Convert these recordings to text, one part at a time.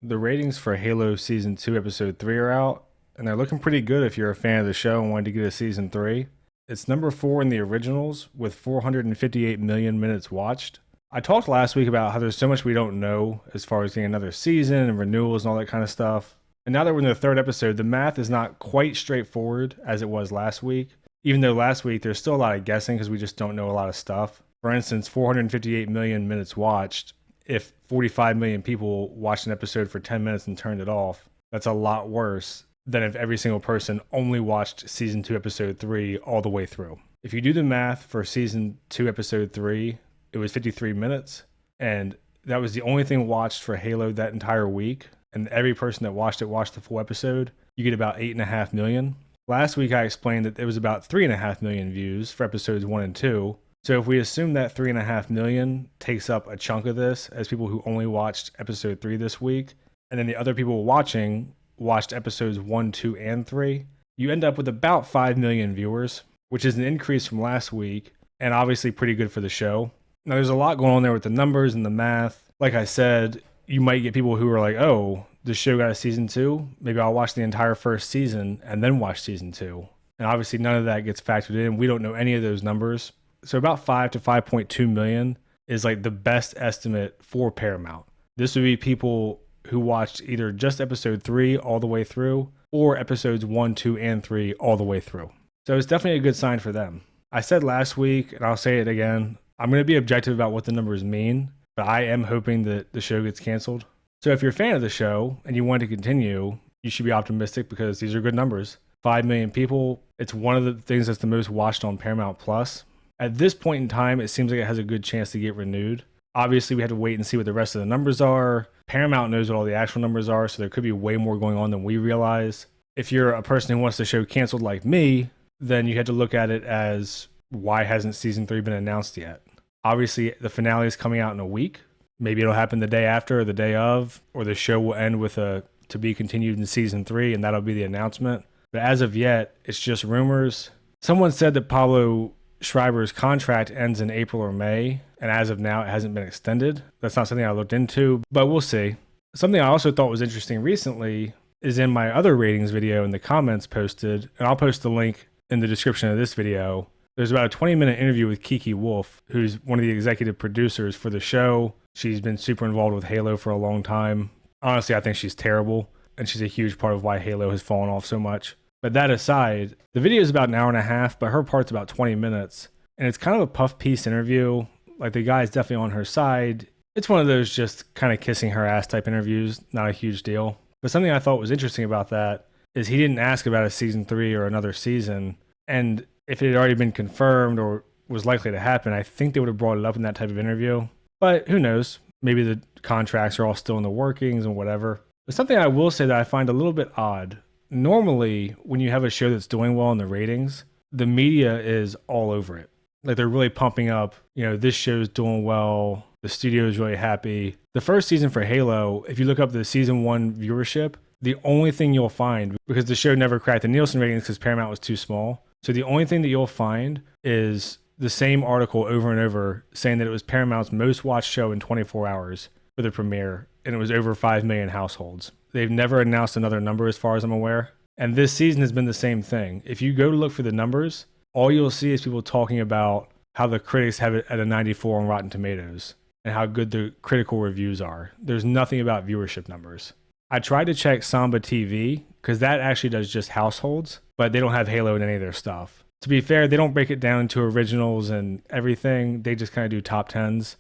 The ratings for Halo Season 2, Episode 3 are out, and they're looking pretty good if you're a fan of the show and wanted to get a Season 3. It's number 4 in the originals with 458 million minutes watched. I talked last week about how there's so much we don't know as far as getting another season and renewals and all that kind of stuff. And now that we're in the third episode, the math is not quite straightforward as it was last week. Even though last week there's still a lot of guessing because we just don't know a lot of stuff. For instance, 458 million minutes watched. If 45 million people watched an episode for 10 minutes and turned it off, that's a lot worse than if every single person only watched season 2 episode 3 all the way through. If you do the math for season 2 episode 3, it was 53 minutes, and that was the only thing watched for Halo that entire week, and every person that watched it watched the full episode. You get about 8.5 million. Last week I explained that it was about 3.5 million views for episodes 1 and 2. So if we assume that 3.5 million takes up a chunk of this as people who only watched episode 3 this week, and then the other people watching watched episodes 1, 2, and 3, you end up with about 5 million viewers, which is an increase from last week, and obviously pretty good for the show. Now there's a lot going on there with the numbers and the math. Like I said, you might get people who are like, oh, the show got a season 2, maybe I'll watch the entire first season and then watch season 2. And obviously none of that gets factored in. We don't know any of those numbers. So about 5 to 5.2 million is like the best estimate for Paramount. This would be people who watched either just episode 3 all the way through or episodes 1, 2, and 3 all the way through. So it's definitely a good sign for them. I said last week, and I'll say it again, I'm going to be objective about what the numbers mean, but I am hoping that the show gets canceled. So if you're a fan of the show and you want to continue, you should be optimistic because these are good numbers. 5 million people. It's one of the things that's the most watched on Paramount Plus. At this point in time, it seems like it has a good chance to get renewed. Obviously, we have to wait and see what the rest of the numbers are. Paramount knows what all the actual numbers are, so there could be way more going on than we realize. If you're a person who wants the show canceled like me, then you have to look at it as, why hasn't season 3 been announced yet? Obviously, the finale is coming out in a week. Maybe it'll happen the day after or the day of, or the show will end with a to be continued in season 3, and that'll be the announcement. But as of yet, it's just rumors. Someone said that Pablo Schreiber's contract ends in April or May, and as of now, it hasn't been extended. That's not something I looked into, but we'll see. Something I also thought was interesting recently is in my other ratings video in the comments posted, and I'll post the link in the description of this video. There's about a 20-minute interview with Kiki Wolf, who's one of the executive producers for the show. She's been super involved with Halo for a long time. Honestly, I think she's terrible, and she's a huge part of why Halo has fallen off so much. But that aside, the video is about an hour and a half, but her part's about 20 minutes. And it's kind of a puff piece interview. Like, the guy's definitely on her side. It's one of those just kind of kissing her ass type interviews, not a huge deal. But something I thought was interesting about that is he didn't ask about a season 3 or another season. And if it had already been confirmed or was likely to happen, I think they would have brought it up in that type of interview. But who knows? Maybe the contracts are all still in the workings and whatever. But something I will say that I find a little bit odd. Normally, when you have a show that's doing well in the ratings, the media is all over it. Like, they're really pumping up, this show's doing well, the studio is really happy. The first season for Halo, if you look up the season 1 viewership, the only thing you'll find, because the show never cracked the Nielsen ratings because Paramount was too small, so the only thing that you'll find is the same article over and over saying that it was Paramount's most watched show in 24 hours for the premiere, and it was over 5 million households. They've never announced another number as far as I'm aware. And this season has been the same thing. If you go to look for the numbers, all you'll see is people talking about how the critics have it at a 94 on Rotten Tomatoes and how good the critical reviews are. There's nothing about viewership numbers. I tried to check Samba TV because that actually does just households, but they don't have Halo in any of their stuff. To be fair, they don't break it down into originals and everything. They just kind of do top 10s.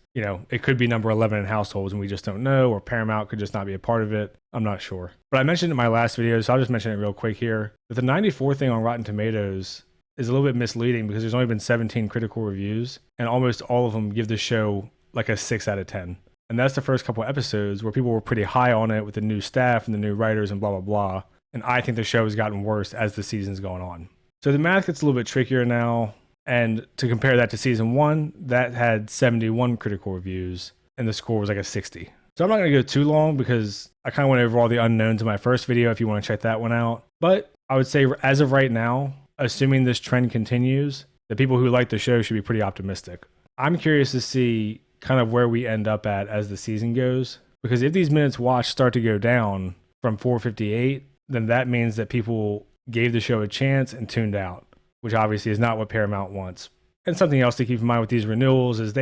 It could be number 11 in households and we just don't know, or Paramount could just not be a part of it. I'm not sure. But I mentioned in my last video, so I'll just mention it real quick here, that the 94 thing on Rotten Tomatoes is a little bit misleading because there's only been 17 critical reviews, and almost all of them give the show like a 6 out of 10. And that's the first couple episodes where people were pretty high on it with the new staff and the new writers and blah, blah, blah. And I think the show has gotten worse as the season's gone on. So the math gets a little bit trickier now. And to compare that to season 1, that had 71 critical reviews and the score was like a 60. So I'm not going to go too long because I kind of went over all the unknowns in my first video if you want to check that one out. But I would say as of right now, assuming this trend continues, the people who like the show should be pretty optimistic. I'm curious to see kind of where we end up at as the season goes. Because if these minutes watched start to go down from 458, then that means that people gave the show a chance and tuned out, which obviously is not what Paramount wants. And something else to keep in mind with these renewals is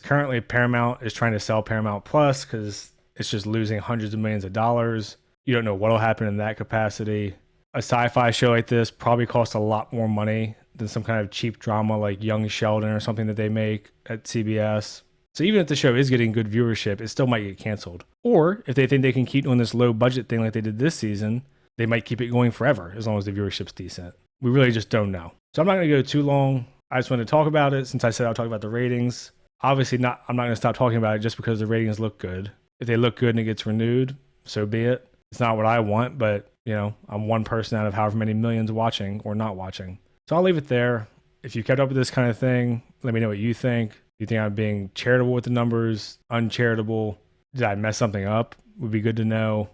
currently Paramount is trying to sell Paramount Plus because it's just losing hundreds of millions of dollars. You don't know what'll happen in that capacity. A sci-fi show like this probably costs a lot more money than some kind of cheap drama like Young Sheldon or something that they make at CBS. So even if the show is getting good viewership, it still might get canceled. Or if they think they can keep doing this low budget thing like they did this season, they might keep it going forever as long as the viewership's decent. We really just don't know. So I'm not going to go too long. I just wanted to talk about it since I said I'll talk about the ratings. Obviously, I'm not going to stop talking about it just because the ratings look good. If they look good and it gets renewed, so be it. It's not what I want, but I'm one person out of however many millions watching or not watching. So I'll leave it there. If you kept up with this kind of thing, let me know what you think. Do you think I'm being charitable with the numbers? Uncharitable? Did I mess something up? Would be good to know.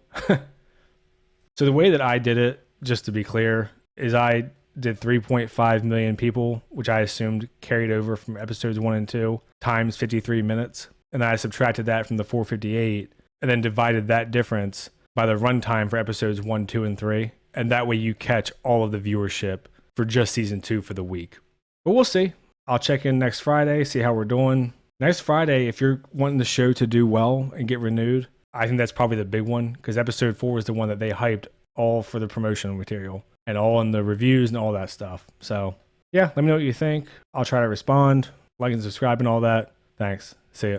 So the way that I did it, just to be clear, is I did 3.5 million people, which I assumed carried over from episodes 1 and 2, times 53 minutes. And then I subtracted that from the 458 and then divided that difference by the runtime for episodes 1, 2, and 3. And that way you catch all of the viewership for just season 2 for the week. But we'll see. I'll check in next Friday, see how we're doing. Next Friday, if you're wanting the show to do well and get renewed, I think that's probably the big one because episode 4 is the one that they hyped all for the promotional material and all in the reviews and all that stuff. So yeah, let me know what you think. I'll try to respond, like and subscribe and all that. Thanks. See ya.